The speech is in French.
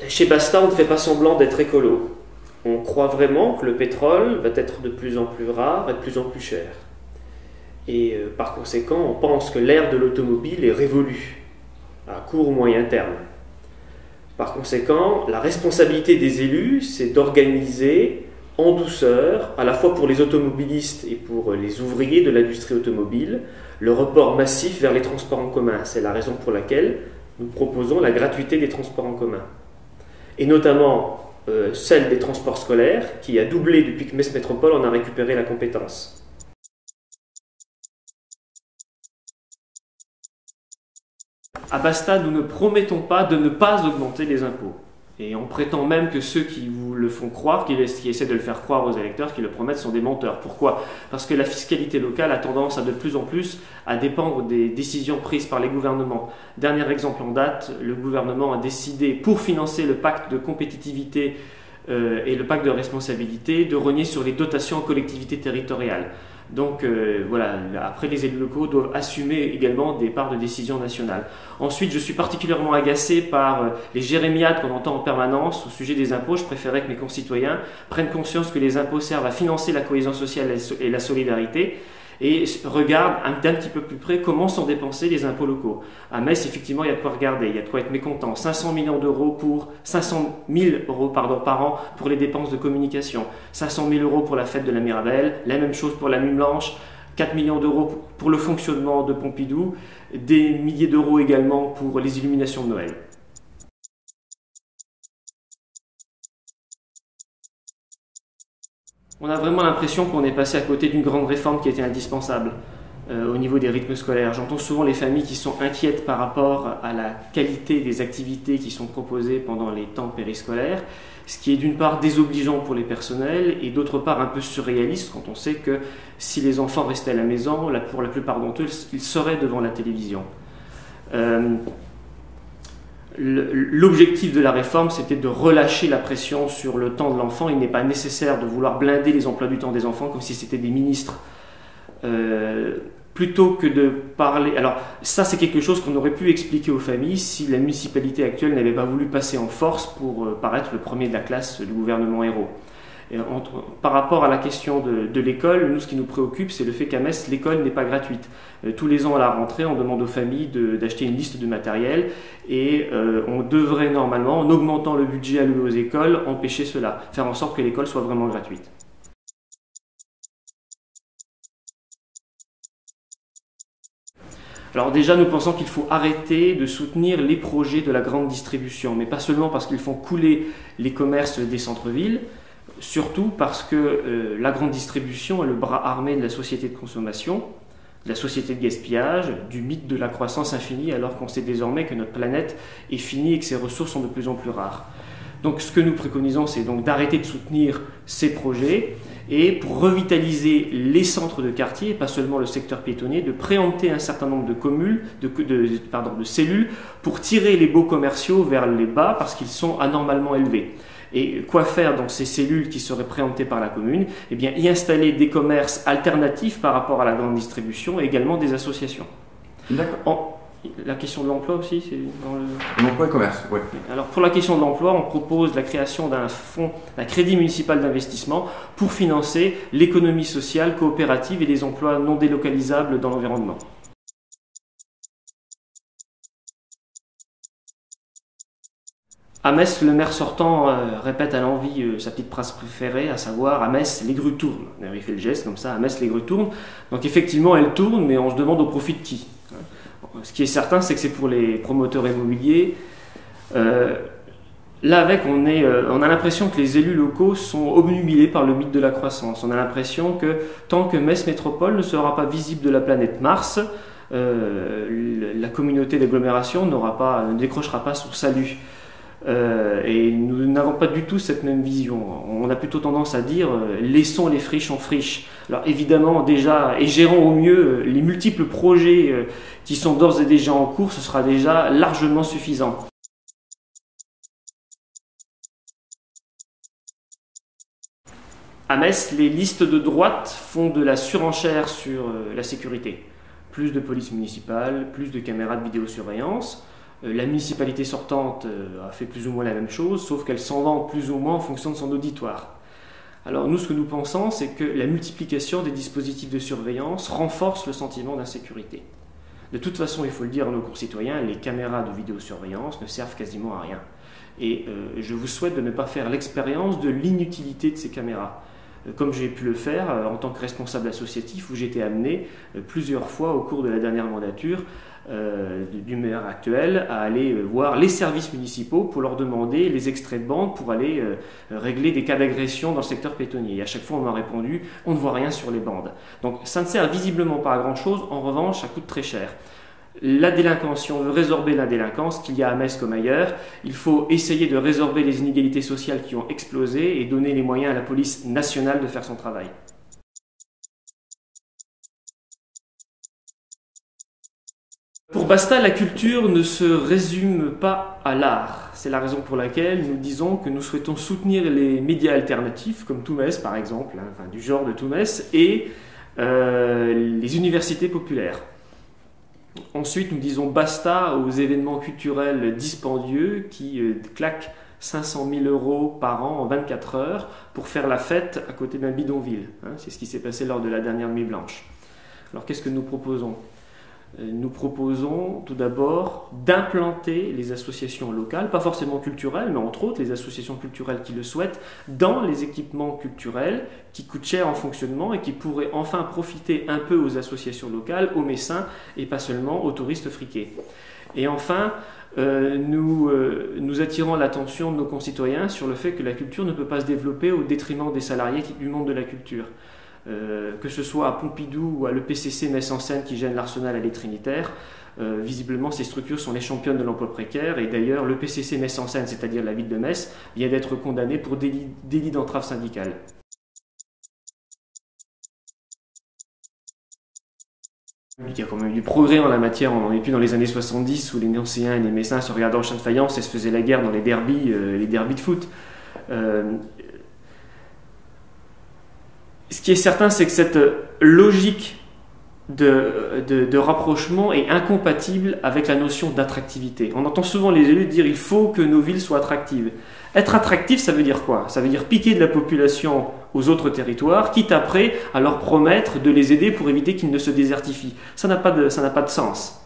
Chez Basta, on ne fait pas semblant d'être écolo. On croit vraiment que le pétrole va être de plus en plus rare et de plus en plus cher. Et par conséquent, on pense que l'ère de l'automobile est révolue, à court ou moyen terme. Par conséquent, la responsabilité des élus, c'est d'organiser en douceur, à la fois pour les automobilistes et pour les ouvriers de l'industrie automobile, le report massif vers les transports en commun. C'est la raison pour laquelle nous proposons la gratuité des transports en commun. Et notamment celle des transports scolaires, qui a doublé depuis que Metz Métropole en a récupéré la compétence. À Basta, nous ne promettons pas de ne pas augmenter les impôts. Et on prétend même que ceux qui vous le font croire, qui essaient de le faire croire aux électeurs, qui le promettent, sont des menteurs. Pourquoi? Parce que la fiscalité locale a tendance à de plus en plus à dépendre des décisions prises par les gouvernements. Dernier exemple en date, le gouvernement a décidé, pour financer le pacte de compétitivité et le pacte de responsabilité, de rogner sur les dotations aux collectivités territoriales. Donc voilà, après les élus locaux doivent assumer également des parts de décision nationale. Ensuite, je suis particulièrement agacé par les jérémiades qu'on entend en permanence au sujet des impôts. Je préférais que mes concitoyens prennent conscience que les impôts servent à financer la cohésion sociale et la solidarité et regardent d'un petit peu plus près comment sont dépensés les impôts locaux. À Metz, effectivement, il y a de quoi regarder, il y a de quoi être mécontent. 500 000 euros par an pour les dépenses de communication, 500 000 euros pour la fête de la Mirabelle, la même chose pour la Nuit Blanche, 4 millions d'euros pour le fonctionnement de Pompidou, des milliers d'euros également pour les illuminations de Noël. On a vraiment l'impression qu'on est passé à côté d'une grande réforme qui était indispensable au niveau des rythmes scolaires. J'entends souvent les familles qui sont inquiètes par rapport à la qualité des activités qui sont proposées pendant les temps périscolaires, ce qui est d'une part désobligeant pour les personnels et d'autre part un peu surréaliste quand on sait que si les enfants restaient à la maison, pour la plupart d'entre eux, ils seraient devant la télévision. L'objectif de la réforme, c'était de relâcher la pression sur le temps de l'enfant. Il n'est pas nécessaire de vouloir blinder les emplois du temps des enfants comme si c'était des ministres. Plutôt que de parler... Alors ça, c'est quelque chose qu'on aurait pu expliquer aux familles si la municipalité actuelle n'avait pas voulu passer en force pour paraître le premier de la classe du gouvernement héros. Par rapport à la question de l'école, nous, ce qui nous préoccupe, c'est le fait qu'à Metz, l'école n'est pas gratuite. Tous les ans à la rentrée, on demande aux familles d'acheter une liste de matériel et on devrait normalement, en augmentant le budget alloué aux écoles, empêcher cela, faire en sorte que l'école soit vraiment gratuite. Alors déjà, nous pensons qu'il faut arrêter de soutenir les projets de la grande distribution, mais pas seulement parce qu'ils font couler les commerces des centres-villes, surtout parce que la grande distribution est le bras armé de la société de consommation, de la société de gaspillage, du mythe de la croissance infinie, alors qu'on sait désormais que notre planète est finie et que ses ressources sont de plus en plus rares. Donc ce que nous préconisons, c'est donc d'arrêter de soutenir ces projets et pour revitaliser les centres de quartier, et pas seulement le secteur piétonnier, de préempter un certain nombre de communes, de cellules pour tirer les baux commerciaux vers les bas parce qu'ils sont anormalement élevés. Et quoi faire dans ces cellules qui seraient préemptées par la commune? Eh bien, y installer des commerces alternatifs par rapport à la grande distribution et également des associations. D'accord. La question de l'emploi aussi, c'est dans le... L'emploi et commerce, oui. Alors pour la question de l'emploi, on propose la création d'un fonds, d'un crédit municipal d'investissement pour financer l'économie sociale, coopérative et les emplois non délocalisables dans l'environnement. À Metz, le maire sortant répète à l'envi sa petite phrase préférée, à savoir « à Metz, les grues tournent ». Il fait le geste comme ça, « à Metz, les grues tournent ». Donc effectivement, elles tournent, mais on se demande au profit de qui. Ce qui est certain, c'est que c'est pour les promoteurs immobiliers. Là, avec, on a l'impression que les élus locaux sont obnubilés par le mythe de la croissance. On a l'impression que tant que Metz Métropole ne sera pas visible de la planète Mars, la communauté d'agglomération ne décrochera pas son salut. Et nous n'avons pas du tout cette même vision. On a plutôt tendance à dire laissons les friches en friche. Alors évidemment déjà, et gérons au mieux les multiples projets qui sont d'ores et déjà en cours, ce sera déjà largement suffisant. À Metz, les listes de droite font de la surenchère sur la sécurité. Plus de police municipale, plus de caméras de vidéosurveillance. La municipalité sortante a fait plus ou moins la même chose, sauf qu'elle s'en vante plus ou moins en fonction de son auditoire. Alors nous, ce que nous pensons, c'est que la multiplication des dispositifs de surveillance renforce le sentiment d'insécurité. De toute façon, il faut le dire à nos concitoyens, les caméras de vidéosurveillance ne servent quasiment à rien. Et je vous souhaite de ne pas faire l'expérience de l'inutilité de ces caméras. Comme j'ai pu le faire en tant que responsable associatif, où j'étais amené plusieurs fois au cours de la dernière mandature du maire actuel à aller voir les services municipaux pour leur demander les extraits de bande pour aller régler des cas d'agression dans le secteur pétonnier. Et à chaque fois, on m'a répondu « on ne voit rien sur les bandes ». Donc ça ne sert visiblement pas à grand-chose, en revanche, ça coûte très cher. La délinquance, si on veut résorber la délinquance qu'il y a à Metz comme ailleurs, il faut essayer de résorber les inégalités sociales qui ont explosé et donner les moyens à la police nationale de faire son travail. Pour Basta, la culture ne se résume pas à l'art. C'est la raison pour laquelle nous disons que nous souhaitons soutenir les médias alternatifs, comme Toumès par exemple, enfin, du genre de Toumès, et les universités populaires. Ensuite, nous disons basta aux événements culturels dispendieux qui claquent 500 000 € par an en 24 heures pour faire la fête à côté d'un bidonville. C'est ce qui s'est passé lors de la dernière Nuit Blanche. Alors qu'est-ce que nous proposons ? Nous proposons tout d'abord d'implanter les associations locales, pas forcément culturelles, mais entre autres les associations culturelles qui le souhaitent, dans les équipements culturels qui coûtent cher en fonctionnement et qui pourraient enfin profiter un peu aux associations locales, aux Messins et pas seulement aux touristes friqués. Et enfin, nous attirons l'attention de nos concitoyens sur le fait que la culture ne peut pas se développer au détriment des salariés du monde de la culture. Que ce soit à Pompidou ou à l'EPCC Metz en Seine qui gêne l'Arsenal à les Trinitaires, visiblement ces structures sont les championnes de l'emploi précaire et d'ailleurs l'EPCC Metz en Seine, c'est-à-dire la ville de Metz, vient d'être condamné pour délit d'entrave syndicale. Il y a quand même eu du progrès en la matière, on n'en est plus dans les années 70 où les Nancéens et les Messins se regardaient en champ de faïence et se faisaient la guerre dans les derbys de foot. Ce qui est certain, c'est que cette logique de rapprochement est incompatible avec la notion d'attractivité. On entend souvent les élus dire il faut que nos villes soient attractives. Être attractif, ça veut dire quoi? Ça veut dire piquer de la population aux autres territoires, quitte après à leur promettre de les aider pour éviter qu'ils ne se désertifient. Ça n'a pas de sens.